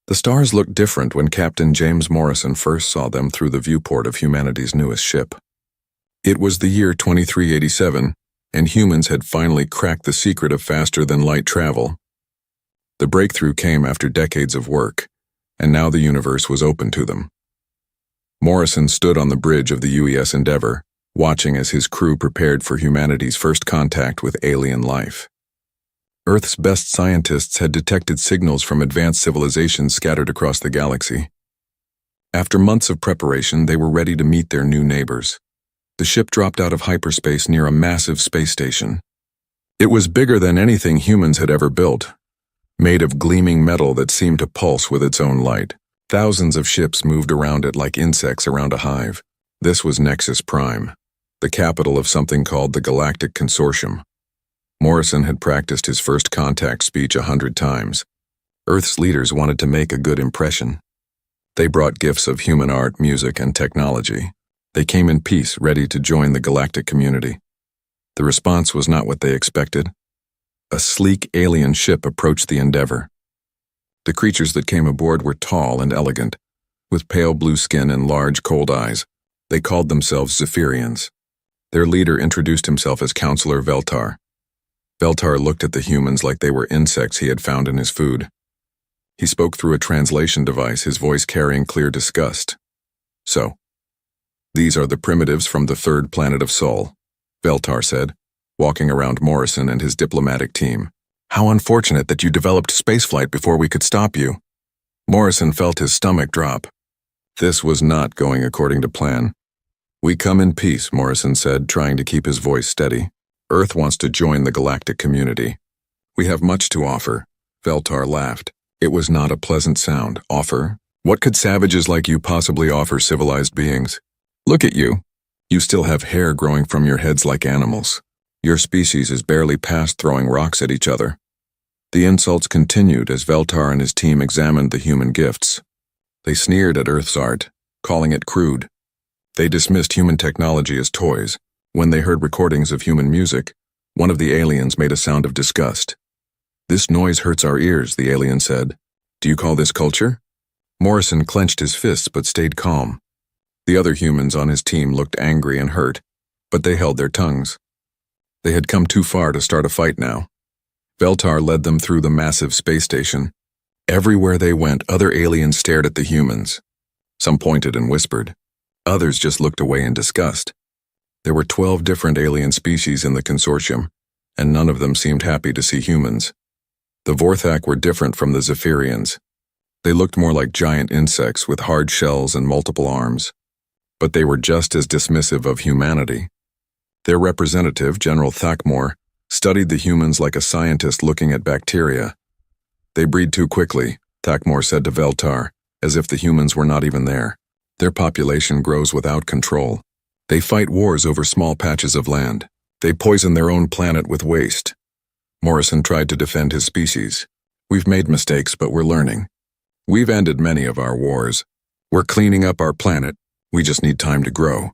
The stars looked different when Captain James Morrison first saw them through the viewport of humanity's newest ship. It was the year 2387, and humans had finally cracked the secret of faster-than-light travel. The breakthrough came after decades of work, and now the universe was open to them. Morrison stood on the bridge of the UES Endeavour, watching as his crew prepared for humanity's first contact with alien life. Earth's best scientists had detected signals from advanced civilizations scattered across the galaxy. After months of preparation, they were ready to meet their new neighbors. The ship dropped out of hyperspace near a massive space station. It was bigger than anything humans had ever built, made of gleaming metal that seemed to pulse with its own light. Thousands of ships moved around it like insects around a hive. This was Nexus Prime, the capital of something called the Galactic Consortium. Morrison had practiced his first contact speech 100 times. Earth's leaders wanted to make a good impression. They brought gifts of human art, music, and technology. They came in peace, ready to join the galactic community. The response was not what they expected. A sleek alien ship approached the Endeavour. The creatures that came aboard were tall and elegant, with pale blue skin and large, cold eyes. They called themselves Zephyrians. Their leader introduced himself as Counselor Veltar. Veltar looked at the humans like they were insects he had found in his food. He spoke through a translation device, his voice carrying clear disgust. "So, these are the primitives from the third planet of Sol," Veltar said, walking around Morrison and his diplomatic team. "How unfortunate that you developed spaceflight before we could stop you." Morrison felt his stomach drop. This was not going according to plan. "We come in peace," Morrison said, trying to keep his voice steady. "Earth wants to join the galactic community. We have much to offer." Veltar laughed. It was not a pleasant sound. "Offer? What could savages like you possibly offer civilized beings? Look at you. You still have hair growing from your heads like animals. Your species is barely past throwing rocks at each other." The insults continued as Veltar and his team examined the human gifts. They sneered at Earth's art, calling it crude. They dismissed human technology as toys. When they heard recordings of human music, one of the aliens made a sound of disgust. "This noise hurts our ears," the alien said. "Do you call this culture?" Morrison clenched his fists but stayed calm. The other humans on his team looked angry and hurt, but they held their tongues. They had come too far to start a fight now. Veltar led them through the massive space station. Everywhere they went, other aliens stared at the humans. Some pointed and whispered. Others just looked away in disgust. There were 12 different alien species in the consortium, and none of them seemed happy to see humans. The Vorthak were different from the Zephyrians. They looked more like giant insects with hard shells and multiple arms. But they were just as dismissive of humanity. Their representative, General Thakmor, studied the humans like a scientist looking at bacteria. "They breed too quickly," Thakmor said to Veltar, as if the humans were not even there. "Their population grows without control. They fight wars over small patches of land. They poison their own planet with waste." Morrison tried to defend his species. "We've made mistakes, but we're learning. We've ended many of our wars. We're cleaning up our planet. We just need time to grow."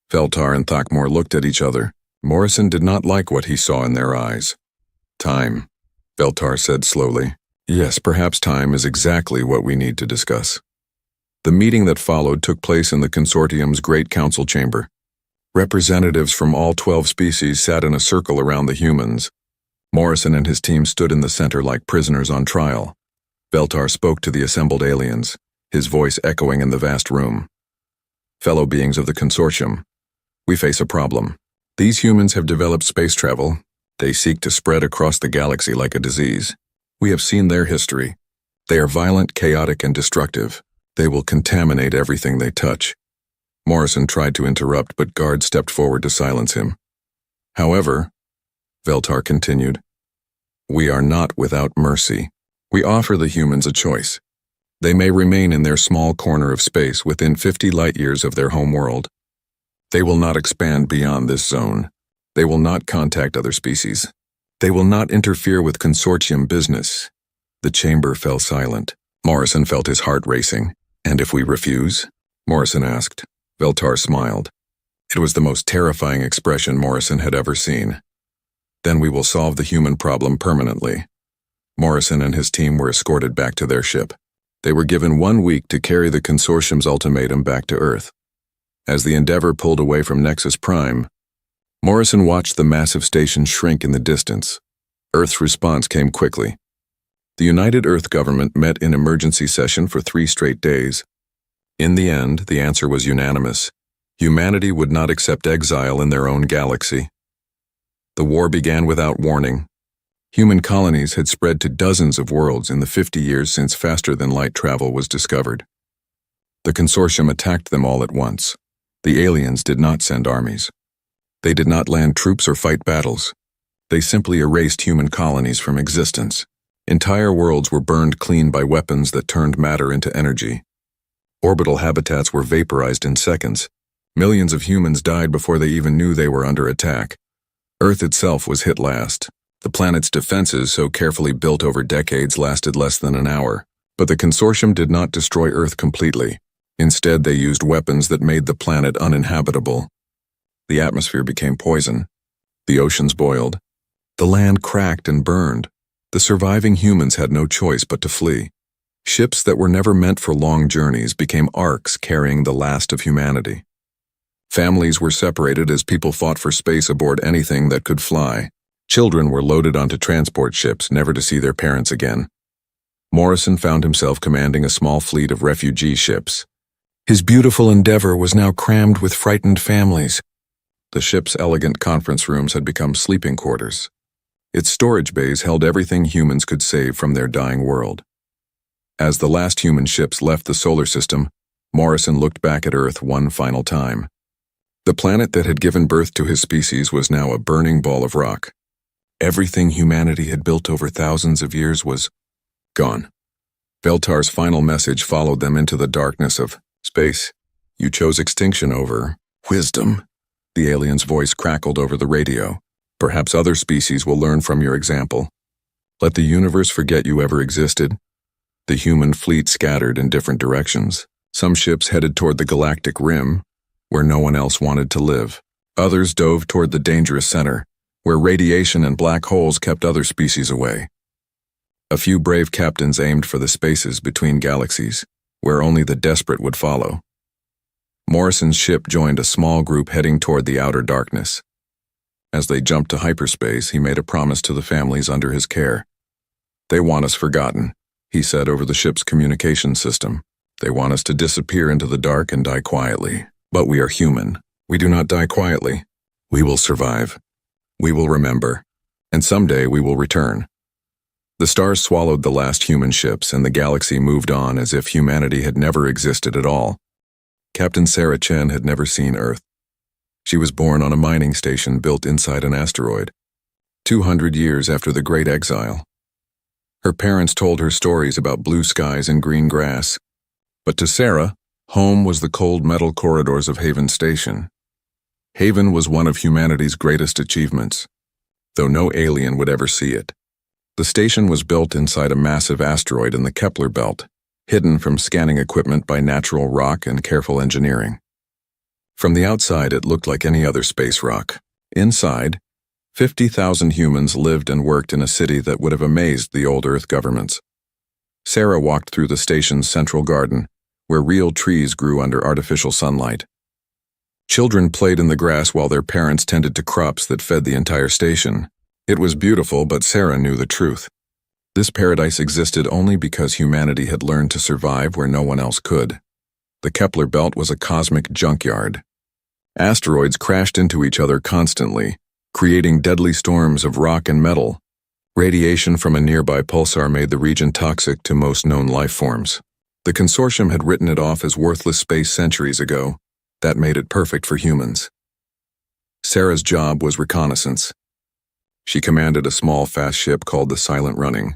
Veltar and Thakmor looked at each other. Morrison did not like what he saw in their eyes. "Time," Veltar said slowly. "Yes, perhaps time is exactly what we need to discuss." The meeting that followed took place in the consortium's Great Council chamber. Representatives from all 12 species sat in a circle around the humans. Morrison and his team stood in the center like prisoners on trial. Veltar spoke to the assembled aliens, his voice echoing in the vast room. "Fellow beings of the consortium, we face a problem. These humans have developed space travel. They seek to spread across the galaxy like a disease. We have seen their history. They are violent, chaotic, and destructive. They will contaminate everything they touch." Morrison tried to interrupt, but guards stepped forward to silence him. "However," Veltar continued, "we are not without mercy. We offer the humans a choice. They may remain in their small corner of space within 50 light-years of their home world. They will not expand beyond this zone. They will not contact other species. They will not interfere with consortium business." The chamber fell silent. Morrison felt his heart racing. "And if we refuse?" Morrison asked. Veltar smiled. It was the most terrifying expression Morrison had ever seen. "Then we will solve the human problem permanently." Morrison and his team were escorted back to their ship. They were given 1 week to carry the consortium's ultimatum back to Earth. As the Endeavour pulled away from Nexus Prime, Morrison watched the massive station shrink in the distance. Earth's response came quickly. The United Earth government met in emergency session for 3 straight days. In the end, the answer was unanimous. Humanity would not accept exile in their own galaxy. The war began without warning. Human colonies had spread to dozens of worlds in the 50 years since faster-than-light travel was discovered. The consortium attacked them all at once. The aliens did not send armies. They did not land troops or fight battles. They simply erased human colonies from existence. Entire worlds were burned clean by weapons that turned matter into energy. Orbital habitats were vaporized in seconds. Millions of humans died before they even knew they were under attack. Earth itself was hit last. The planet's defenses, so carefully built over decades, lasted less than an hour. But the consortium did not destroy Earth completely. Instead, they used weapons that made the planet uninhabitable. The atmosphere became poison. The oceans boiled. The land cracked and burned. The surviving humans had no choice but to flee. Ships that were never meant for long journeys became arks carrying the last of humanity. Families were separated as people fought for space aboard anything that could fly. Children were loaded onto transport ships, never to see their parents again. Morrison found himself commanding a small fleet of refugee ships. His beautiful Endeavour was now crammed with frightened families. The ship's elegant conference rooms had become sleeping quarters. Its storage bays held everything humans could save from their dying world. As the last human ships left the solar system, Morrison looked back at Earth one final time. The planet that had given birth to his species was now a burning ball of rock. Everything humanity had built over thousands of years was gone. Veltar's final message followed them into the darkness of space. You chose extinction over wisdom. The alien's voice crackled over the radio. Perhaps other species will learn from your example. Let the universe forget you ever existed. The human fleet scattered in different directions. Some ships headed toward the Galactic rim, where no one else wanted to live. Others dove toward the dangerous center, where radiation and black holes kept other species away. A few brave captains aimed for the spaces between galaxies, where only the desperate would follow. Morrison's ship joined a small group heading toward the outer darkness. As they jumped to hyperspace, he made a promise to the families under his care. They want us forgotten, he said over the ship's communication system. They want us to disappear into the dark and die quietly. But we are human. We do not die quietly. We will survive. We will remember. And someday we will return. The stars swallowed the last human ships, and the galaxy moved on as if humanity had never existed at all. Captain Sarah Chen had never seen Earth. She was born on a mining station built inside an asteroid, 200 years after the Great Exile. Her parents told her stories about blue skies and green grass. But to Sarah, home was the cold metal corridors of Haven Station. Haven was one of humanity's greatest achievements, though no alien would ever see it. The station was built inside a massive asteroid in the Kepler belt, hidden from scanning equipment by natural rock and careful engineering. From the outside, it looked like any other space rock. Inside, 50,000 humans lived and worked in a city that would have amazed the old Earth governments. Sarah walked through the station's central garden, where real trees grew under artificial sunlight. Children played in the grass while their parents tended to crops that fed the entire station. It was beautiful, but Sarah knew the truth. This paradise existed only because humanity had learned to survive where no one else could. The Kepler belt was a cosmic junkyard. Asteroids crashed into each other constantly, creating deadly storms of rock and metal. Radiation from a nearby pulsar made the region toxic to most known life forms. The consortium had written it off as worthless space centuries ago. That made it perfect for humans. Sarah's job was reconnaissance. She commanded a small, fast ship called the Silent Running.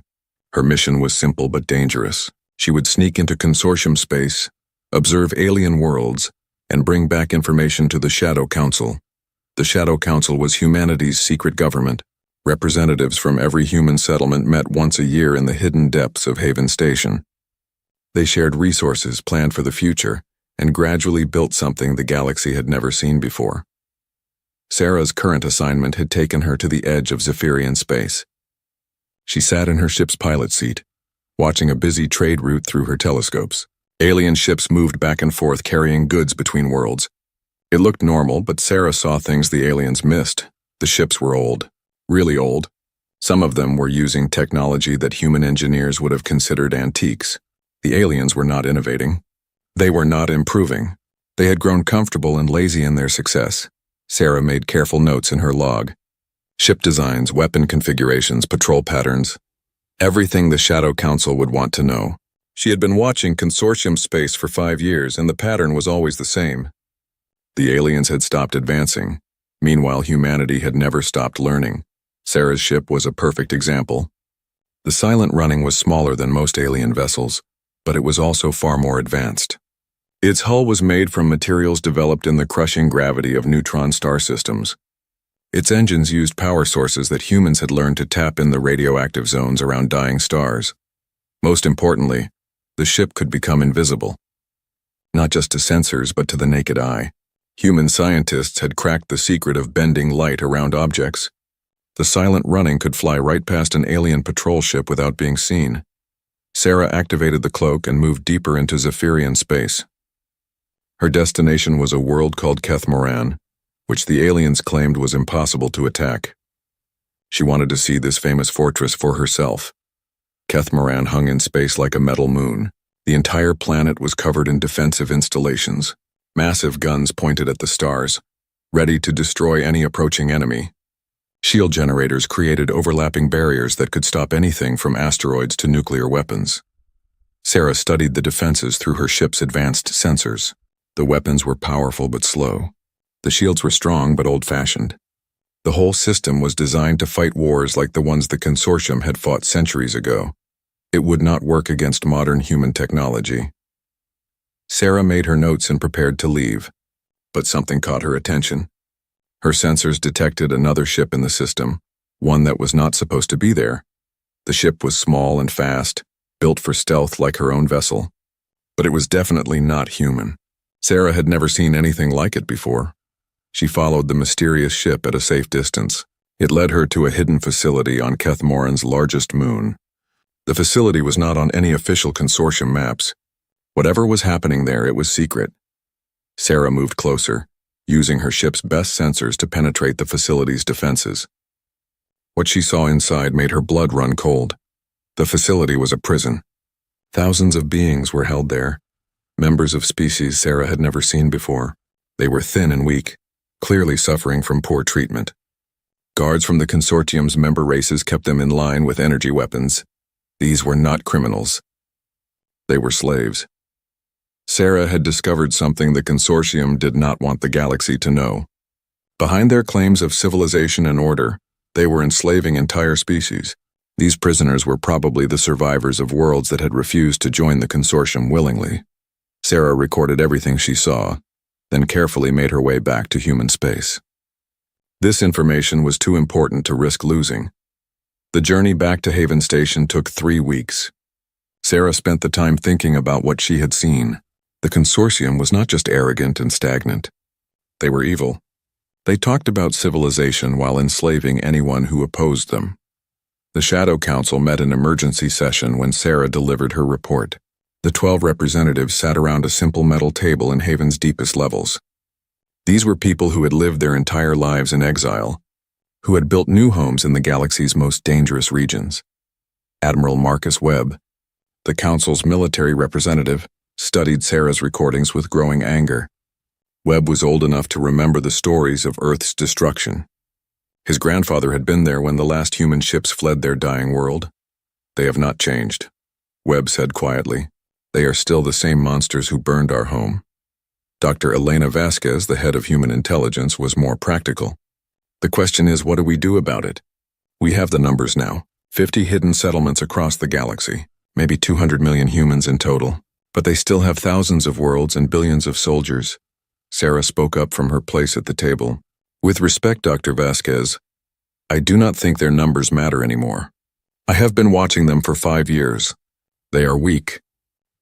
Her mission was simple but dangerous. She would sneak into consortium space, observe alien worlds, and bring back information to the Shadow Council. The Shadow Council was humanity's secret government. Representatives from every human settlement met once a year in the hidden depths of Haven Station. They shared resources, planned for the future, and gradually built something the galaxy had never seen before. Sarah's current assignment had taken her to the edge of Zephyrian space. She sat in her ship's pilot seat, watching a busy trade route through her telescopes. Alien ships moved back and forth carrying goods between worlds. It looked normal, but Sarah saw things the aliens missed. The ships were old. Really old. Some of them were using technology that human engineers would have considered antiques. The aliens were not innovating. They were not improving. They had grown comfortable and lazy in their success. Sarah made careful notes in her log. Ship designs, weapon configurations, patrol patterns. Everything the Shadow Council would want to know. She had been watching Consortium space for 5 years, and the pattern was always the same. The aliens had stopped advancing. Meanwhile, humanity had never stopped learning. Sarah's ship was a perfect example. The silent running was smaller than most alien vessels, but it was also far more advanced. Its hull was made from materials developed in the crushing gravity of neutron star systems. Its engines used power sources that humans had learned to tap in the radioactive zones around dying stars. Most importantly, the ship could become invisible. Not just to sensors, but to the naked eye. Human scientists had cracked the secret of bending light around objects. The silent running could fly right past an alien patrol ship without being seen. Sarah activated the cloak and moved deeper into Zephyrian space. Her destination was a world called Kethmoran, which the aliens claimed was impossible to attack. She wanted to see this famous fortress for herself. Kethmoran hung in space like a metal moon. The entire planet was covered in defensive installations, massive guns pointed at the stars, ready to destroy any approaching enemy. Shield generators created overlapping barriers that could stop anything from asteroids to nuclear weapons. Sarah studied the defenses through her ship's advanced sensors. The weapons were powerful but slow. The shields were strong but old-fashioned. The whole system was designed to fight wars like the ones the Consortium had fought centuries ago. It would not work against modern human technology. Sarah made her notes and prepared to leave, but something caught her attention. Her sensors detected another ship in the system, one that was not supposed to be there. The ship was small and fast, built for stealth like her own vessel. But it was definitely not human. Sarah had never seen anything like it before. She followed the mysterious ship at a safe distance. It led her to a hidden facility on Kethmoran's largest moon. The facility was not on any official Consortium maps. Whatever was happening there, it was secret. Sarah moved closer, using her ship's best sensors to penetrate the facility's defenses. What she saw inside made her blood run cold. The facility was a prison. Thousands of beings were held there, members of species Sarah had never seen before. They were thin and weak, clearly suffering from poor treatment. Guards from the Consortium's member races kept them in line with energy weapons. These were not criminals. They were slaves. Sarah had discovered something the Consortium did not want the galaxy to know. Behind their claims of civilization and order, they were enslaving entire species. These prisoners were probably the survivors of worlds that had refused to join the Consortium willingly. Sarah recorded everything she saw, then carefully made her way back to human space. This information was too important to risk losing. The journey back to Haven Station took 3 weeks. Sarah spent the time thinking about what she had seen. The Consortium was not just arrogant and stagnant. They were evil. They talked about civilization while enslaving anyone who opposed them. The Shadow Council met an emergency session when Sarah delivered her report. The 12 representatives sat around a simple metal table in Haven's deepest levels. These were people who had lived their entire lives in exile, who had built new homes in the galaxy's most dangerous regions. Admiral Marcus Webb, the Council's military representative, studied Sarah's recordings with growing anger. Webb was old enough to remember the stories of Earth's destruction. His grandfather had been there when the last human ships fled their dying world. They have not changed, Webb said quietly. They are still the same monsters who burned our home. Dr. Elena Vasquez, the head of human intelligence, was more practical. The question is, what do we do about it? We have the numbers now. 50 hidden settlements across the galaxy, maybe 200 million humans in total. But they still have thousands of worlds and billions of soldiers. Sarah spoke up from her place at the table. With respect, Dr. Vasquez, I do not think their numbers matter anymore. I have been watching them for 5 years. They are weak.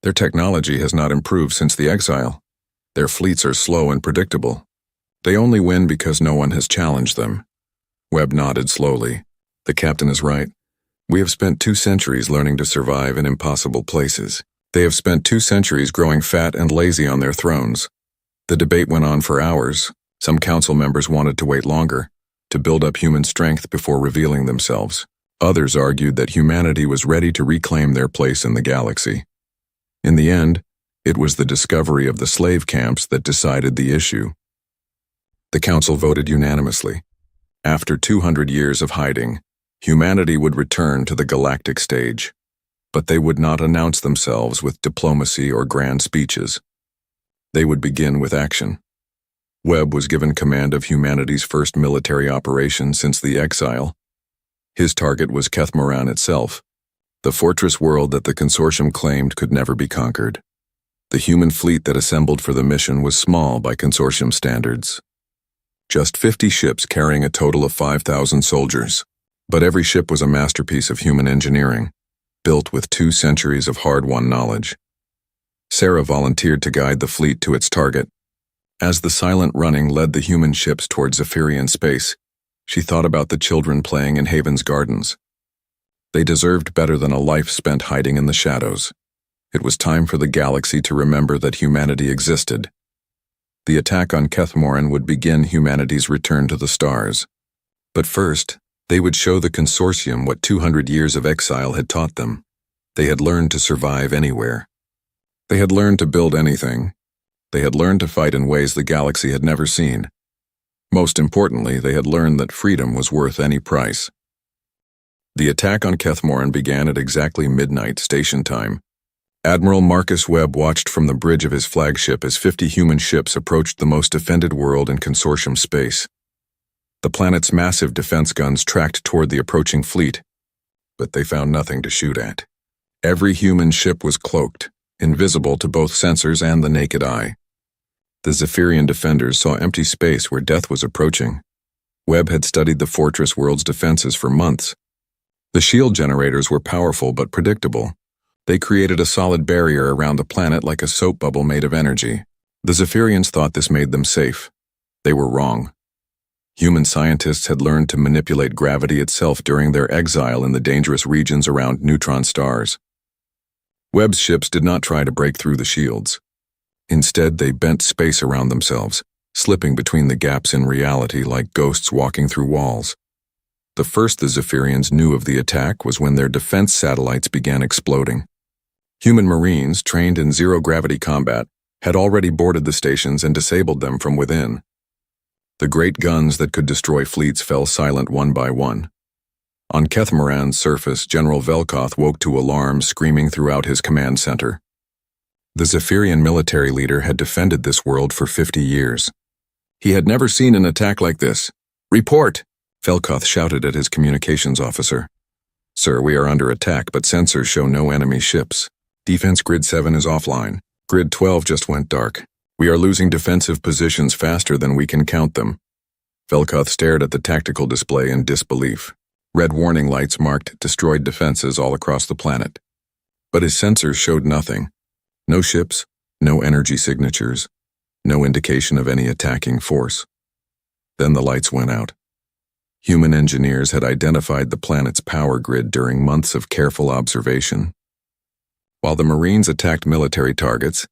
Their technology has not improved since the exile. Their fleets are slow and predictable. They only win because no one has challenged them. Webb nodded slowly. The captain is right. We have spent 2 centuries learning to survive in impossible places. They have spent 2 centuries growing fat and lazy on their thrones. The debate went on for hours. Some council members wanted to wait longer, to build up human strength before revealing themselves. Others argued that humanity was ready to reclaim their place in the galaxy. In the end, it was the discovery of the slave camps that decided the issue. The council voted unanimously. After 200 years of hiding, humanity would return to the galactic stage. But they would not announce themselves with diplomacy or grand speeches. They would begin with action. Webb was given command of humanity's first military operation since the Exile. His target was Kethmoran itself, the fortress world that the consortium claimed could never be conquered. The human fleet that assembled for the mission was small by consortium standards. Just 50 ships carrying a total of 5,000 soldiers. But every ship was a masterpiece of human engineering, built with 2 centuries of hard-won knowledge. Sarah volunteered to guide the fleet to its target. As the silent running led the human ships toward Zephyrian space, she thought about the children playing in Haven's gardens. They deserved better than a life spent hiding in the shadows. It was time for the galaxy to remember that humanity existed. The attack on Kethmoran would begin humanity's return to the stars. But first, they would show the consortium what 200 years of exile had taught them. They had learned to survive anywhere. They had learned to build anything. They had learned to fight in ways the galaxy had never seen. Most importantly, they had learned that freedom was worth any price. The attack on Kethmoran began at exactly midnight station time. Admiral Marcus Webb watched from the bridge of his flagship as 50 human ships approached the most defended world in consortium space. The planet's massive defense guns tracked toward the approaching fleet, but they found nothing to shoot at. Every human ship was cloaked, invisible to both sensors and the naked eye. The Zephyrian defenders saw empty space where death was approaching. Webb had studied the fortress world's defenses for months. The shield generators were powerful but predictable. They created a solid barrier around the planet like a soap bubble made of energy. The Zephyrians thought this made them safe. They were wrong. Human scientists had learned to manipulate gravity itself during their exile in the dangerous regions around neutron stars. Webb's ships did not try to break through the shields. Instead, they bent space around themselves, slipping between the gaps in reality like ghosts walking through walls. The first the Zephyrians knew of the attack was when their defense satellites began exploding. Human Marines, trained in zero-gravity combat, had already boarded the stations and disabled them from within. The great guns that could destroy fleets fell silent one by one. On Kethmoran's surface, General Velkoth woke to alarms screaming throughout his command center. The Zephyrian military leader had defended this world for 50 years. He had never seen an attack like this. "Report!" Velkoth shouted at his communications officer. "Sir, we are under attack, but sensors show no enemy ships. Defense Grid 7 is offline. Grid 12 just went dark. We are losing defensive positions faster than we can count them." Velkoth stared at the tactical display in disbelief. Red warning lights marked destroyed defenses all across the planet. But his sensors showed nothing. No ships, no energy signatures, no indication of any attacking force. Then the lights went out. Human engineers had identified the planet's power grid during months of careful observation. While the Marines attacked military targets,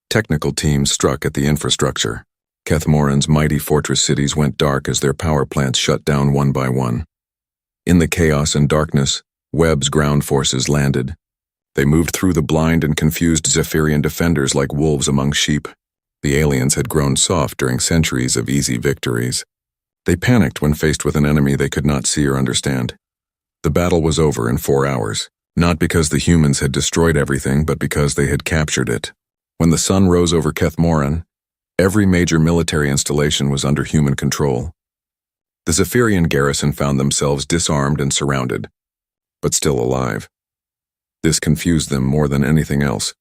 technical teams struck at the infrastructure. Kethmoran's mighty fortress cities went dark as their power plants shut down one by one. In the chaos and darkness, Webb's ground forces landed. They moved through the blind and confused Zephyrian defenders like wolves among sheep. The aliens had grown soft during centuries of easy victories. They panicked when faced with an enemy they could not see or understand. The battle was over in 4 hours, not because the humans had destroyed everything, but because they had captured it. When the sun rose over Kethmoran, every major military installation was under human control. The Zephyrian garrison found themselves disarmed and surrounded, but still alive. This confused them more than anything else.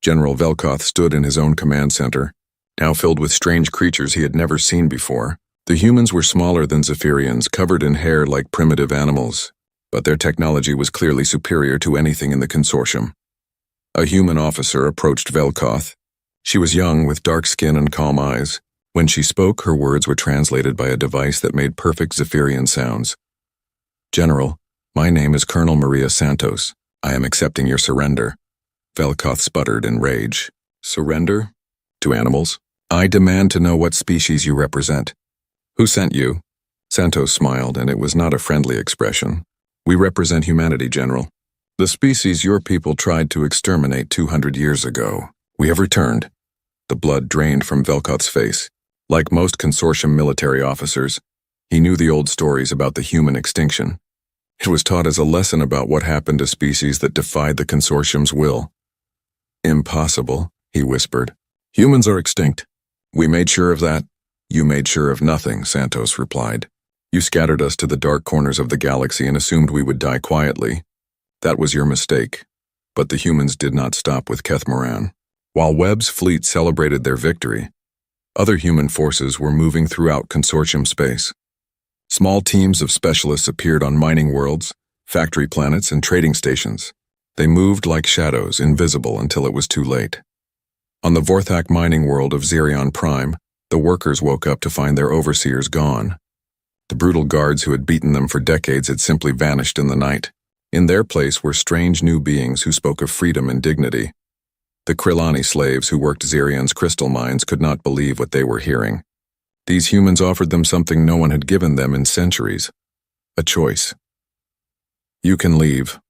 General Velkoth stood in his own command center, now filled with strange creatures he had never seen before. The humans were smaller than Zephyrians, covered in hair like primitive animals, but their technology was clearly superior to anything in the consortium. A human officer approached Velkoth. She was young, with dark skin and calm eyes. When she spoke, her words were translated by a device that made perfect Zephyrian sounds. "General, My name is Colonel Maria Santos. I am accepting your surrender. Velkoth sputtered in rage. Surrender? To animals? I demand to know what species you represent. Who sent you? Santos smiled, and it was not a friendly expression. We represent humanity, General. The species your people tried to exterminate 200 years ago. We have returned. The blood drained from Velkoth's face. Like most consortium military officers, he knew the old stories about the human extinction. It was taught as a lesson about what happened to species that defied the consortium's will. Impossible, he whispered. Humans are extinct. We made sure of that. You made sure of nothing, Santos replied. You scattered us to the dark corners of the galaxy and assumed we would die quietly. That was your mistake. But the humans did not stop with Keth Moran. While Webb's fleet celebrated their victory, other human forces were moving throughout consortium space. Small teams of specialists appeared on mining worlds, factory planets, and trading stations. They moved like shadows, invisible until it was too late. On the Vorthak mining world of Xerion Prime, the workers woke up to find their overseers gone. The brutal guards who had beaten them for decades had simply vanished in the night. In their place were strange new beings who spoke of freedom and dignity. The Krillani slaves who worked Xerion's crystal mines could not believe what they were hearing. These humans offered them something no one had given them in centuries. A choice. You can leave,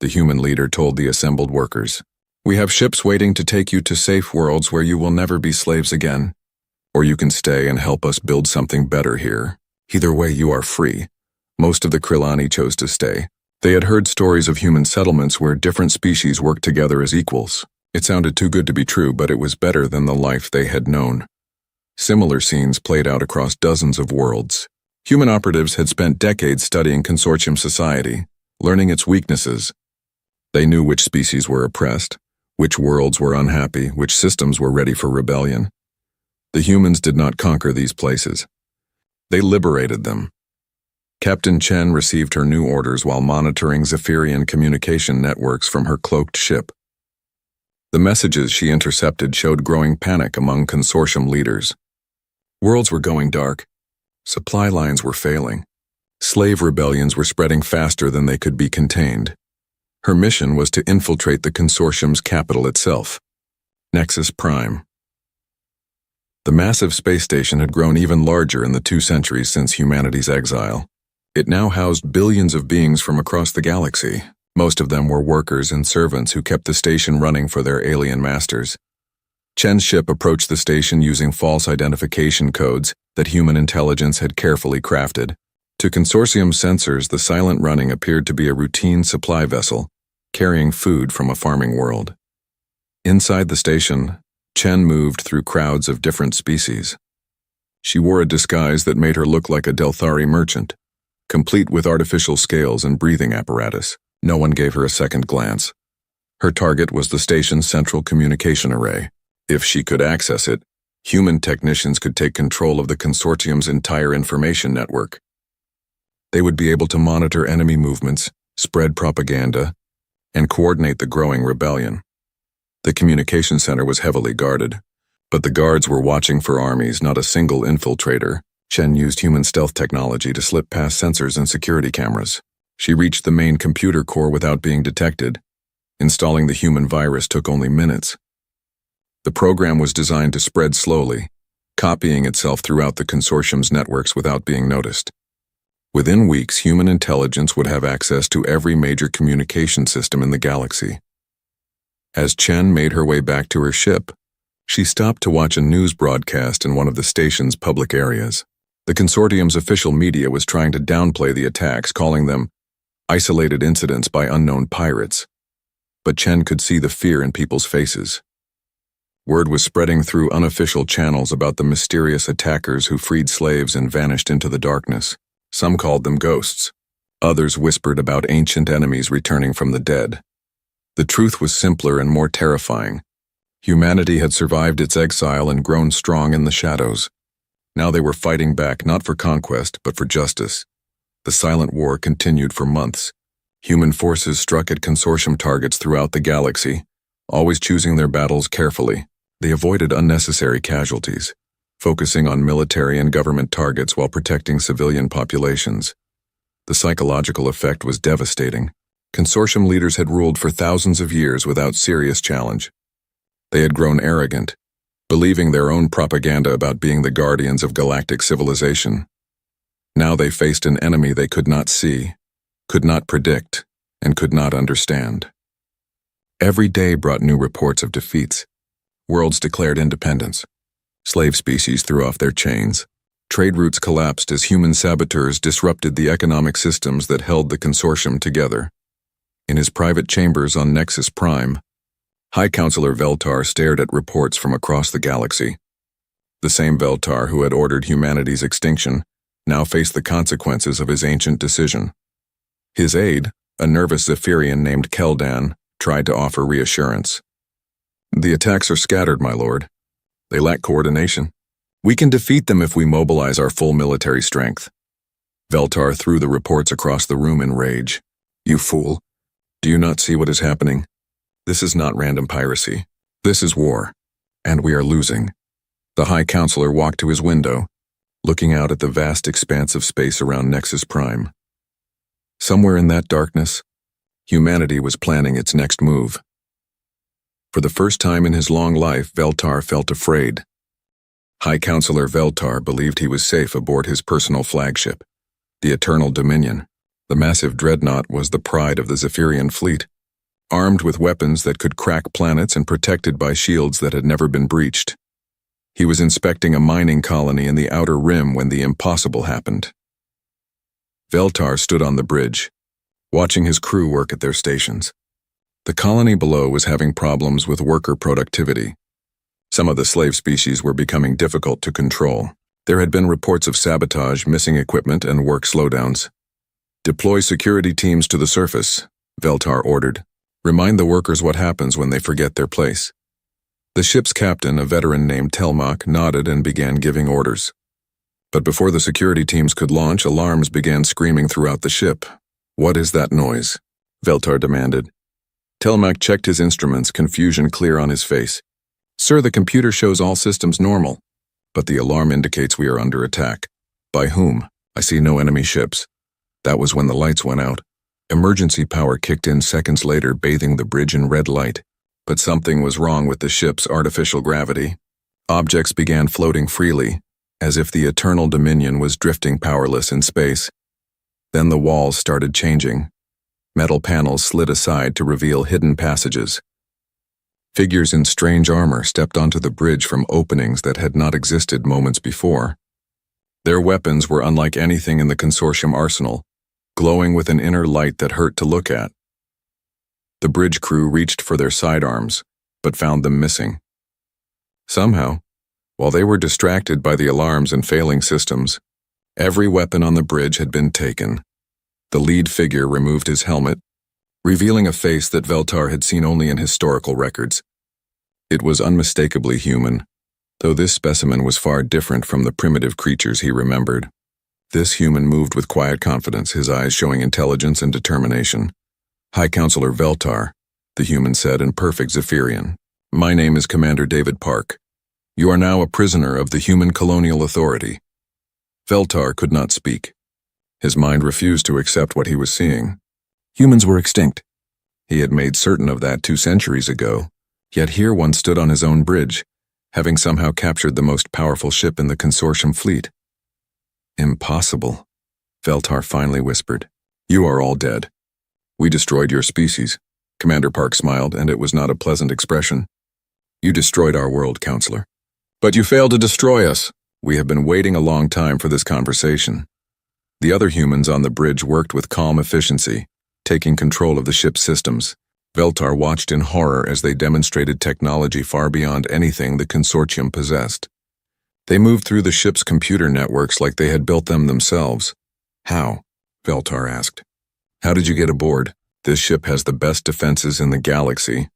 the human leader told the assembled workers. We have ships waiting to take you to safe worlds where you will never be slaves again. Or you can stay and help us build something better here. Either way, you are free. Most of the Krillani chose to stay. They had heard stories of human settlements where different species worked together as equals. It sounded too good to be true, but it was better than the life they had known. Similar scenes played out across dozens of worlds. Human operatives had spent decades studying consortium society, learning its weaknesses. They knew which species were oppressed, which worlds were unhappy, which systems were ready for rebellion. The humans did not conquer these places. They liberated them. Captain Chen received her new orders while monitoring Zephyrian communication networks from her cloaked ship. The messages she intercepted showed growing panic among consortium leaders. Worlds were going dark. Supply lines were failing. Slave rebellions were spreading faster than they could be contained. Her mission was to infiltrate the consortium's capital itself, Nexus Prime. The massive space station had grown even larger in the 2 centuries since humanity's exile. It now housed billions of beings from across the galaxy. Most of them were workers and servants who kept the station running for their alien masters. Chen's ship approached the station using false identification codes that human intelligence had carefully crafted. To consortium sensors, the silent running appeared to be a routine supply vessel, carrying food from a farming world. Inside the station, Chen moved through crowds of different species. She wore a disguise that made her look like a Delthari merchant, complete with artificial scales and breathing apparatus. No one gave her a second glance. Her target was the station's central communication array. If she could access it, human technicians could take control of the consortium's entire information network. They would be able to monitor enemy movements, spread propaganda, and coordinate the growing rebellion. The communication center was heavily guarded, but the guards were watching for armies, not a single infiltrator. Chen used human stealth technology to slip past sensors and security cameras. She reached the main computer core without being detected. Installing the human virus took only minutes. The program was designed to spread slowly, copying itself throughout the consortium's networks without being noticed. Within weeks, human intelligence would have access to every major communication system in the galaxy. As Chen made her way back to her ship, she stopped to watch a news broadcast in one of the station's public areas. The consortium's official media was trying to downplay the attacks, calling them isolated incidents by unknown pirates. But Chen could see the fear in people's faces. Word was spreading through unofficial channels about the mysterious attackers who freed slaves and vanished into the darkness. Some called them ghosts. Others whispered about ancient enemies returning from the dead. The truth was simpler and more terrifying. Humanity had survived its exile and grown strong in the shadows. Now they were fighting back not for conquest, but for justice. The silent war continued for months. Human forces struck at consortium targets throughout the galaxy, always choosing their battles carefully. They avoided unnecessary casualties, focusing on military and government targets while protecting civilian populations. The psychological effect was devastating. Consortium leaders had ruled for thousands of years without serious challenge. They had grown arrogant, believing their own propaganda about being the guardians of galactic civilization. Now they faced an enemy they could not see, could not predict, and could not understand. Every day brought new reports of defeats. Worlds declared independence. Slave species threw off their chains. Trade routes collapsed as human saboteurs disrupted the economic systems that held the consortium together. In his private chambers on Nexus Prime, High Counselor Veltar stared at reports from across the galaxy. The same Veltar who had ordered humanity's extinction now faced the consequences of his ancient decision. His aide, a nervous Zephyrian named Keldan, tried to offer reassurance. "The attacks are scattered, my lord. They lack coordination. We can defeat them if we mobilize our full military strength." Veltar threw the reports across the room in rage. "You fool. Do you not see what is happening? This is not random piracy. This is war. And we are losing." The High Counselor walked to his window, looking out at the vast expanse of space around Nexus Prime. Somewhere in that darkness, humanity was planning its next move. For the first time in his long life, Veltar felt afraid. High Counselor Veltar believed he was safe aboard his personal flagship, the Eternal Dominion. The massive dreadnought was the pride of the Zephyrian fleet, armed with weapons that could crack planets and protected by shields that had never been breached. He was inspecting a mining colony in the Outer Rim when the impossible happened. Veltar stood on the bridge, watching his crew work at their stations. The colony below was having problems with worker productivity. Some of the slave species were becoming difficult to control. There had been reports of sabotage, missing equipment, and work slowdowns. "Deploy security teams to the surface," Veltar ordered. "Remind the workers what happens when they forget their place." The ship's captain, a veteran named Telmach, nodded and began giving orders. But before the security teams could launch, alarms began screaming throughout the ship. "What is that noise?" Veltar demanded. Telmach checked his instruments, confusion clear on his face. "Sir, the computer shows all systems normal, but the alarm indicates we are under attack." "By whom? I see no enemy ships." That was when the lights went out. Emergency power kicked in seconds later, bathing the bridge in red light. But something was wrong with the ship's artificial gravity. Objects began floating freely, as if the Eternal Dominion was drifting powerless in space. Then the walls started changing. Metal panels slid aside to reveal hidden passages. Figures in strange armor stepped onto the bridge from openings that had not existed moments before. Their weapons were unlike anything in the consortium arsenal, glowing with an inner light that hurt to look at. The bridge crew reached for their sidearms, but found them missing. Somehow, while they were distracted by the alarms and failing systems, every weapon on the bridge had been taken. The lead figure removed his helmet, revealing a face that Veltar had seen only in historical records. It was unmistakably human, though this specimen was far different from the primitive creatures he remembered. This human moved with quiet confidence, his eyes showing intelligence and determination. "High Counselor Veltar," the human said in perfect Zephyrian. "My name is Commander David Park. You are now a prisoner of the Human Colonial Authority." Veltar could not speak. His mind refused to accept what he was seeing. Humans were extinct. He had made certain of that 2 centuries ago, yet here one stood on his own bridge, having somehow captured the most powerful ship in the consortium fleet. "Impossible," Veltar finally whispered. "You are all dead. We destroyed your species." Commander Park smiled, and it was not a pleasant expression. "You destroyed our world, Counselor. But you failed to destroy us. We have been waiting a long time for this conversation." The other humans on the bridge worked with calm efficiency, taking control of the ship's systems. Veltar watched in horror as they demonstrated technology far beyond anything the consortium possessed. They moved through the ship's computer networks like they had built them themselves. "How?" Veltar asked. "How did you get aboard? This ship has the best defenses in the galaxy."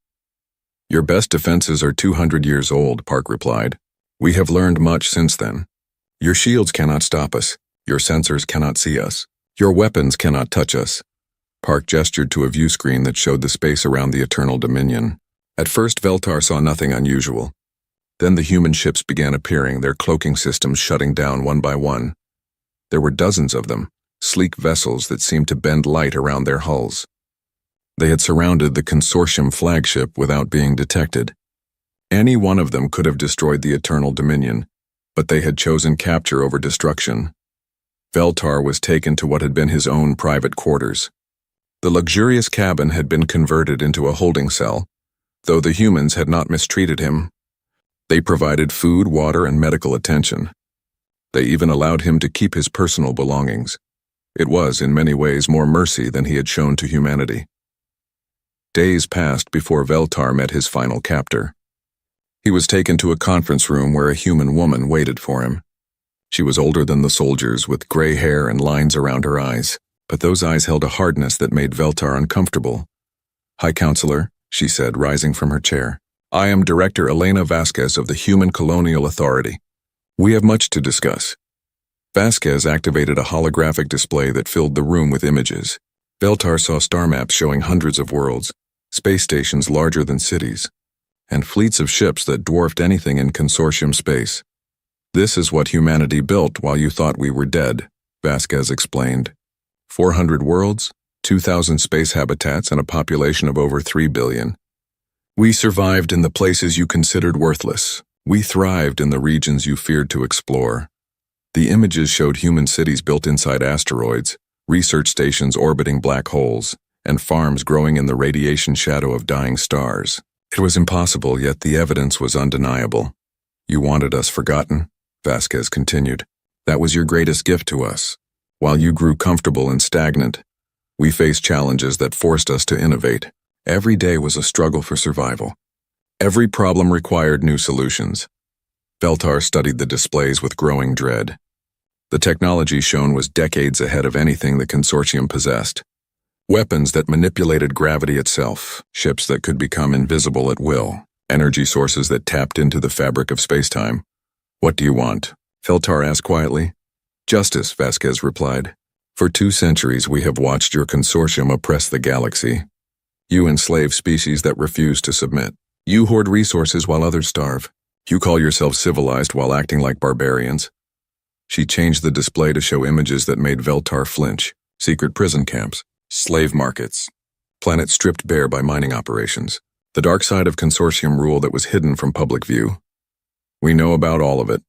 "Your best defenses are 200 years old," Park replied. "We have learned much since then. Your shields cannot stop us. Your sensors cannot see us. Your weapons cannot touch us." Park gestured to a view screen that showed the space around the Eternal Dominion. At first, Veltar saw nothing unusual. Then the human ships began appearing, their cloaking systems shutting down one by one. There were dozens of them, sleek vessels that seemed to bend light around their hulls. They had surrounded the consortium flagship without being detected. Any one of them could have destroyed the Eternal Dominion, but they had chosen capture over destruction. Veltar was taken to what had been his own private quarters. The luxurious cabin had been converted into a holding cell, though the humans had not mistreated him. They provided food, water, and medical attention. They even allowed him to keep his personal belongings. It was, in many ways, more mercy than he had shown to humanity. Days passed before Veltar met his final captor. He was taken to a conference room where a human woman waited for him. She was older than the soldiers, with gray hair and lines around her eyes, but those eyes held a hardness that made Veltar uncomfortable. "High Counselor," she said, rising from her chair. "I am Director Elena Vasquez of the Human Colonial Authority. We have much to discuss." Vasquez activated a holographic display that filled the room with images. Veltar saw star maps showing hundreds of worlds, space stations larger than cities, and fleets of ships that dwarfed anything in consortium space. "This is what humanity built while you thought we were dead," Vasquez explained. 400 worlds, 2,000 space habitats, and a population of over 3 billion. We survived in the places you considered worthless. We thrived in the regions you feared to explore. The images showed human cities built inside asteroids, research stations orbiting black holes, and farms growing in the radiation shadow of dying stars. It was impossible, yet the evidence was undeniable. "You wanted us forgotten," Vasquez continued. "That was your greatest gift to us. While you grew comfortable and stagnant, we faced challenges that forced us to innovate. Every day was a struggle for survival. Every problem required new solutions." Veltar studied the displays with growing dread. The technology shown was decades ahead of anything the consortium possessed. Weapons that manipulated gravity itself, ships that could become invisible at will, energy sources that tapped into the fabric of spacetime. "What do you want?" Veltar asked quietly. "Justice," Vasquez replied. "For 2 centuries we have watched your consortium oppress the galaxy. You enslave species that refuse to submit. You hoard resources while others starve. You call yourselves civilized while acting like barbarians." She changed the display to show images that made Veltar flinch. Secret prison camps, slave markets, planets stripped bare by mining operations. The dark side of consortium rule that was hidden from public view. "We know about all of it,"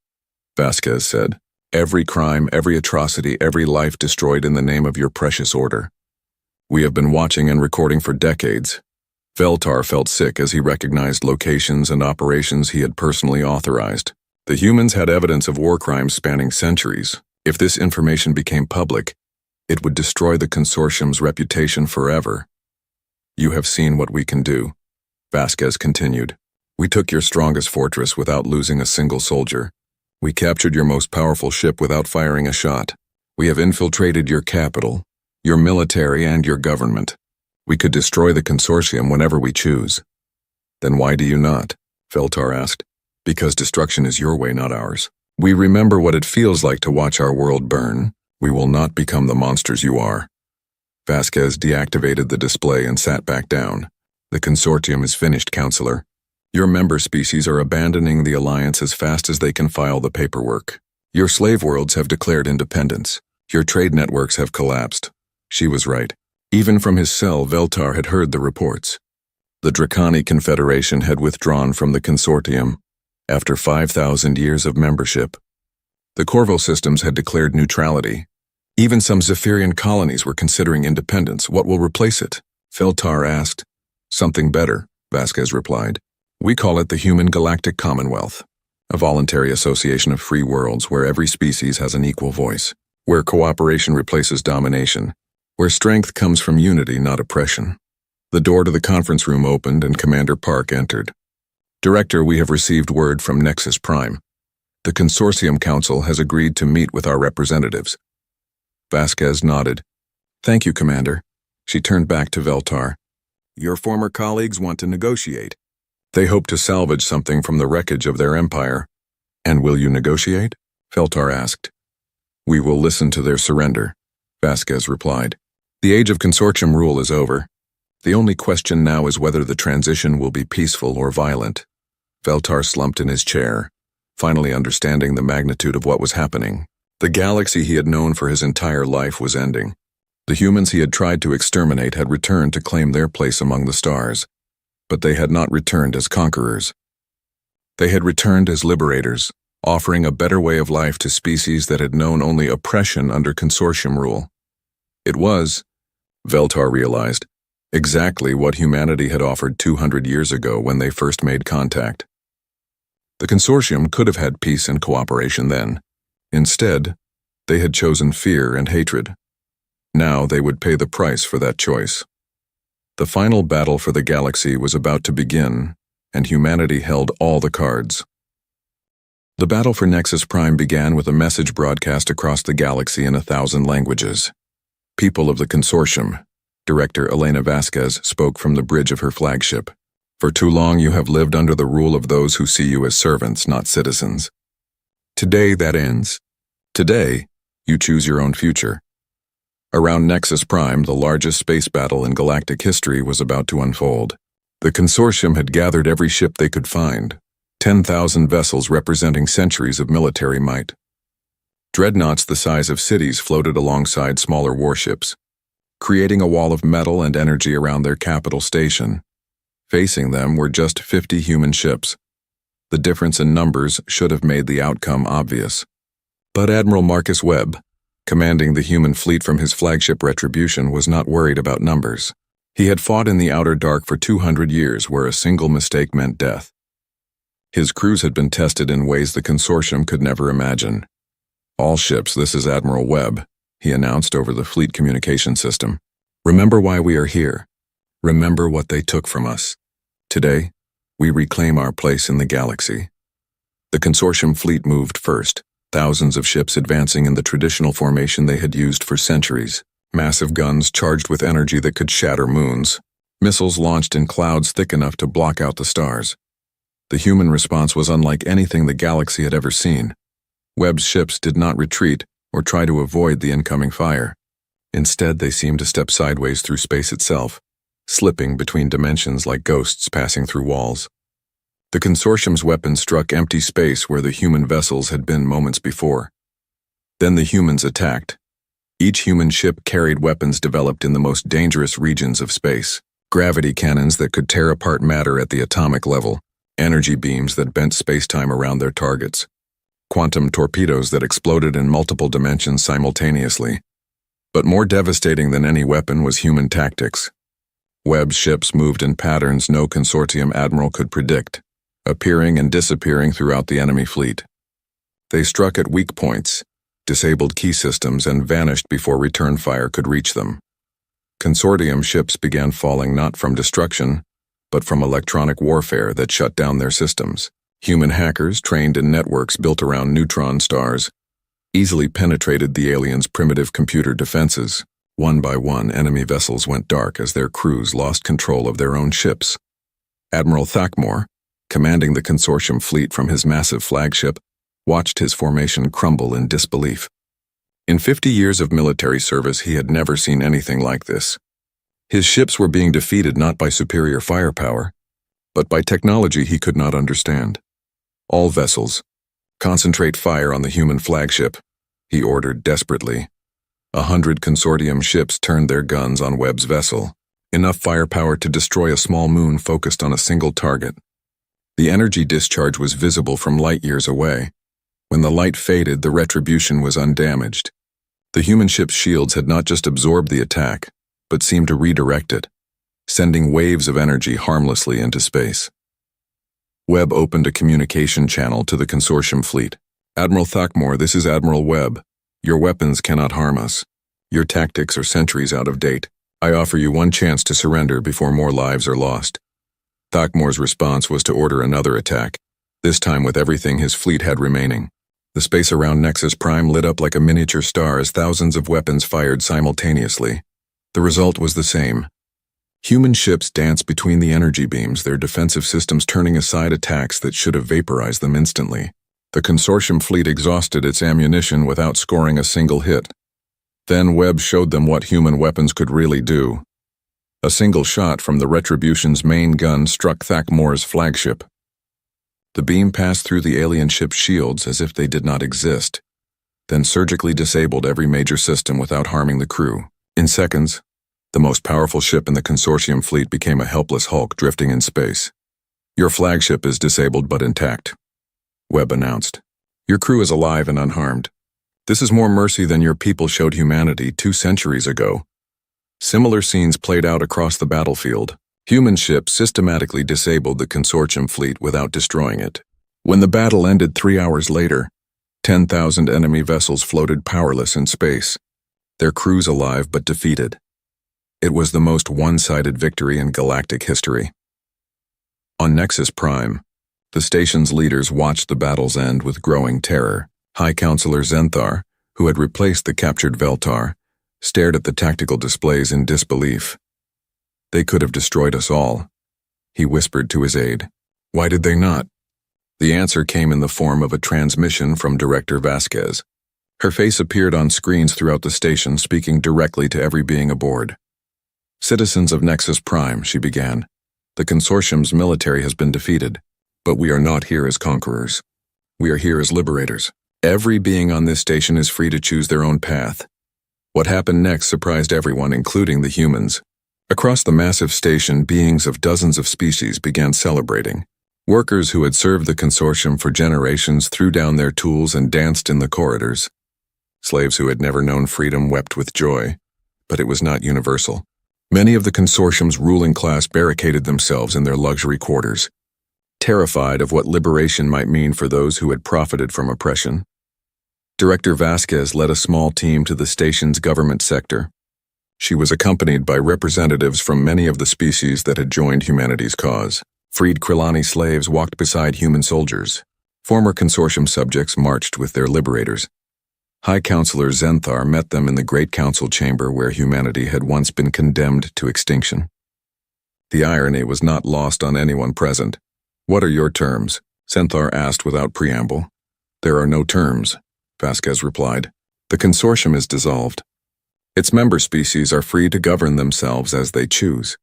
Vasquez said. "Every crime, every atrocity, every life destroyed in the name of your precious order. We have been watching and recording for decades." Veltar felt sick as he recognized locations and operations he had personally authorized. The humans had evidence of war crimes spanning centuries. If this information became public, it would destroy the consortium's reputation forever. "You have seen what we can do," Vasquez continued. "We took your strongest fortress without losing a single soldier. We captured your most powerful ship without firing a shot. We have infiltrated your capital, your military, and your government. We could destroy the consortium whenever we choose." "Then why do you not?" Veltar asked. "Because destruction is your way, not ours. We remember what it feels like to watch our world burn. We will not become the monsters you are." Vasquez deactivated the display and sat back down. "The consortium is finished, Counselor. Your member species are abandoning the Alliance as fast as they can file the paperwork. Your slave worlds have declared independence. Your trade networks have collapsed." She was right. Even from his cell, Veltar had heard the reports. The Draconi Confederation had withdrawn from the consortium after 5,000 years of membership. The Corvo systems had declared neutrality. Even some Zephyrian colonies were considering independence. "What will replace it?" Veltar asked. "Something better," Vasquez replied. "We call it the Human Galactic Commonwealth, a voluntary association of free worlds where every species has an equal voice, where cooperation replaces domination, where strength comes from unity, not oppression." The door to the conference room opened and Commander Park entered. "Director, we have received word from Nexus Prime. The Consortium Council has agreed to meet with our representatives." Vasquez nodded. "Thank you, Commander." She turned back to Veltar. "Your former colleagues want to negotiate. They hope to salvage something from the wreckage of their empire." "And will you negotiate?" Veltar asked. "We will listen to their surrender," Vasquez replied. "The age of consortium rule is over. The only question now is whether the transition will be peaceful or violent." Veltar slumped in his chair, finally understanding the magnitude of what was happening. The galaxy he had known for his entire life was ending. The humans he had tried to exterminate had returned to claim their place among the stars, but they had not returned as conquerors. They had returned as liberators, offering a better way of life to species that had known only oppression under consortium rule. It was, Veltar realized, exactly what humanity had offered 200 years ago when they first made contact. The consortium could have had peace and cooperation then. Instead, they had chosen fear and hatred. Now they would pay the price for that choice. The final battle for the galaxy was about to begin, and humanity held all the cards. The battle for Nexus Prime began with a message broadcast across the galaxy in 1,000 languages. People of the consortium, Director Elena Vasquez spoke from the bridge of her flagship. For too long you have lived under the rule of those who see you as servants, not citizens. Today that ends. Today, you choose your own future. Around Nexus Prime, the largest space battle in galactic history was about to unfold. The consortium had gathered every ship they could find, 10,000 vessels representing centuries of military might. Dreadnoughts the size of cities floated alongside smaller warships, creating a wall of metal and energy around their capital station. Facing them were just 50 human ships. The difference in numbers should have made the outcome obvious. But Admiral Marcus Webb, commanding the human fleet from his flagship Retribution, was not worried about numbers. He had fought in the outer dark for 200 years where a single mistake meant death. His crews had been tested in ways the consortium could never imagine. All ships, this is Admiral Webb, he announced over the fleet communication system. Remember why we are here. Remember what they took from us. Today, we reclaim our place in the galaxy. The consortium fleet moved first, thousands of ships advancing in the traditional formation they had used for centuries. Massive guns charged with energy that could shatter moons. Missiles launched in clouds thick enough to block out the stars. The human response was unlike anything the galaxy had ever seen. Webb's ships did not retreat or try to avoid the incoming fire. Instead, they seemed to step sideways through space itself, slipping between dimensions like ghosts passing through walls. The consortium's weapons struck empty space where the human vessels had been moments before. Then the humans attacked. Each human ship carried weapons developed in the most dangerous regions of space. Gravity cannons that could tear apart matter at the atomic level, energy beams that bent space-time around their targets, quantum torpedoes that exploded in multiple dimensions simultaneously. But more devastating than any weapon was human tactics. Webb's ships moved in patterns no consortium admiral could predict, appearing and disappearing throughout the enemy fleet. They struck at weak points, disabled key systems, and vanished before return fire could reach them. Consortium ships began falling not from destruction, but from electronic warfare that shut down their systems. Human hackers trained in networks built around neutron stars easily penetrated the aliens' primitive computer defenses. One by one, enemy vessels went dark as their crews lost control of their own ships. Admiral Thakmor, commanding the consortium fleet from his massive flagship, watched his formation crumble in disbelief. In 50 years of military service, he had never seen anything like this. His ships were being defeated not by superior firepower, but by technology he could not understand. All vessels, concentrate fire on the human flagship, he ordered desperately. 100 consortium ships turned their guns on Webb's vessel, enough firepower to destroy a small moon focused on a single target. The energy discharge was visible from light years away. When the light faded, the Retribution was undamaged. The human ship's shields had not just absorbed the attack, but seemed to redirect it, sending waves of energy harmlessly into space. Webb opened a communication channel to the consortium fleet. Admiral Thakmor, this is Admiral Webb. Your weapons cannot harm us. Your tactics are centuries out of date. I offer you one chance to surrender before more lives are lost. Thakmor's response was to order another attack, this time with everything his fleet had remaining. The space around Nexus Prime lit up like a miniature star as thousands of weapons fired simultaneously. The result was the same. Human ships danced between the energy beams, their defensive systems turning aside attacks that should have vaporized them instantly. The consortium fleet exhausted its ammunition without scoring a single hit. Then Webb showed them what human weapons could really do. A single shot from the Retribution's main gun struck Thakmor's flagship. The beam passed through the alien ship's shields as if they did not exist. then surgically disabled every major system without harming the crew. In seconds, the most powerful ship in the consortium fleet became a helpless hulk drifting in space. "Your flagship is disabled but intact," Webb announced. "Your crew is alive and unharmed. This is more mercy than your people showed humanity 2 centuries ago." Similar scenes played out across the battlefield. Human ships systematically disabled the consortium fleet without destroying it. When the battle ended 3 hours later, 10,000 enemy vessels floated powerless in space, their crews alive but defeated. It was the most one-sided victory in galactic history. On Nexus Prime, the station's leaders watched the battle's end with growing terror. High Counselor Zenthar, who had replaced the captured Veltar, stared at the tactical displays in disbelief. "They could have destroyed us all," he whispered to his aide. "Why did they not?" The answer came in the form of a transmission from Director Vasquez. Her face appeared on screens throughout the station, speaking directly to every being aboard. "Citizens of Nexus Prime," she began, "the consortium's military has been defeated, but we are not here as conquerors. We are here as liberators. Every being on this station is free to choose their own path." What happened next surprised everyone, including the humans. Across the massive station, beings of dozens of species began celebrating. Workers who had served the consortium for generations threw down their tools and danced in the corridors. Slaves who had never known freedom wept with joy, but it was not universal. Many of the consortium's ruling class barricaded themselves in their luxury quarters, terrified of what liberation might mean for those who had profited from oppression. Director Vasquez led a small team to the station's government sector. She was accompanied by representatives from many of the species that had joined humanity's cause. Freed Krillani slaves walked beside human soldiers. Former consortium subjects marched with their liberators. High Counselor Zenthar met them in the Great Council chamber where humanity had once been condemned to extinction. The irony was not lost on anyone present. "What are your terms?" Zenthar asked without preamble. "There are no terms," Vasquez replied. "The consortium is dissolved. Its member species are free to govern themselves as they choose.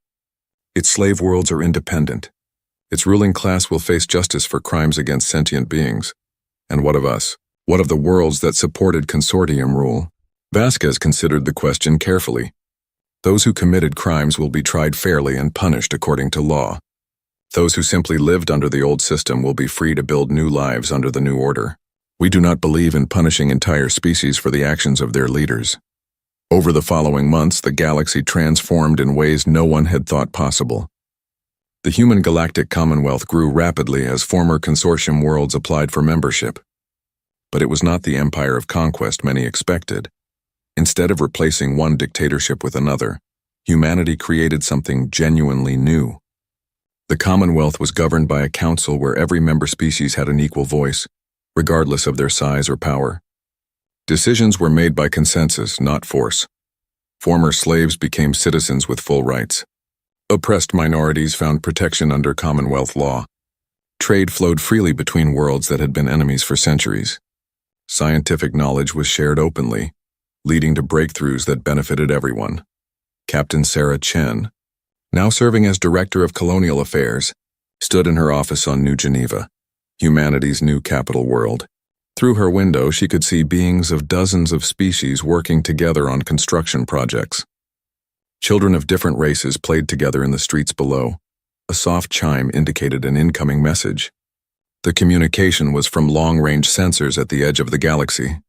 Its slave worlds are independent. Its ruling class will face justice for crimes against sentient beings. And what of us? What of the worlds that supported consortium rule?" Vasquez considered the question carefully. "Those who committed crimes will be tried fairly and punished according to law. Those who simply lived under the old system will be free to build new lives under the new order. We do not believe in punishing entire species for the actions of their leaders." Over the following months, the galaxy transformed in ways no one had thought possible. The human galactic commonwealth grew rapidly as former consortium worlds applied for membership. But it was not the empire of conquest many expected. Instead of replacing one dictatorship with another, humanity created something genuinely new. The Commonwealth was governed by a council where every member species had an equal voice, regardless of their size or power. Decisions were made by consensus, not force. Former slaves became citizens with full rights. Oppressed minorities found protection under Commonwealth law. Trade flowed freely between worlds that had been enemies for centuries. Scientific knowledge was shared openly, leading to breakthroughs that benefited everyone. Captain Sarah Chen, now serving as Director of Colonial Affairs, stood in her office on New Geneva, humanity's new capital world. Through her window, she could see beings of dozens of species working together on construction projects. Children of different races played together in the streets below. A soft chime indicated an incoming message. The communication was from long-range sensors at the edge of the galaxy.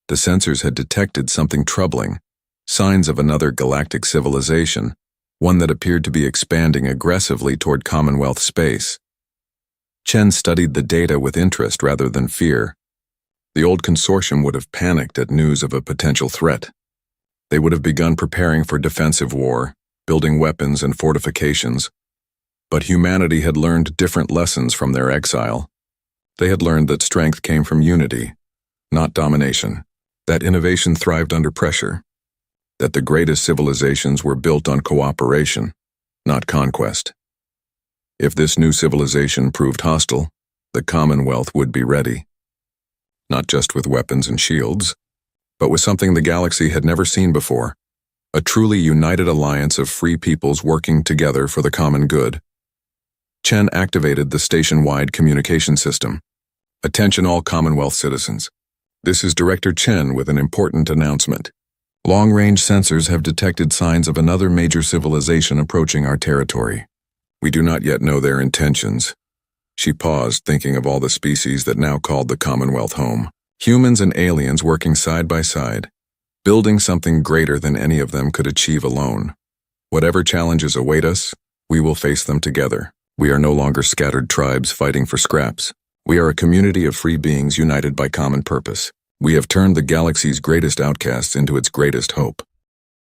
The sensors had detected something troubling, signs of another galactic civilization, one that appeared to be expanding aggressively toward Commonwealth space. Chen studied the data with interest rather than fear. The old consortium would have panicked at news of a potential threat. They would have begun preparing for defensive war, building weapons and fortifications. But humanity had learned different lessons from their exile. They had learned that strength came from unity, not domination, that innovation thrived under pressure, that the greatest civilizations were built on cooperation, not conquest. If this new civilization proved hostile, the Commonwealth would be ready. Not just with weapons and shields, but with something the galaxy had never seen before, a truly united alliance of free peoples working together for the common good. Chen activated the station-wide communication system. "Attention all Commonwealth citizens. This is Director Chen with an important announcement. Long-range sensors have detected signs of another major civilization approaching our territory. We do not yet know their intentions. She paused, thinking of all the species that now called the Commonwealth home. Humans and aliens working side by side, building something greater than any of them could achieve alone. Whatever challenges await us, we will face them together. We are no longer scattered tribes fighting for scraps. We are a community of free beings united by common purpose. We have turned the galaxy's greatest outcasts into its greatest hope.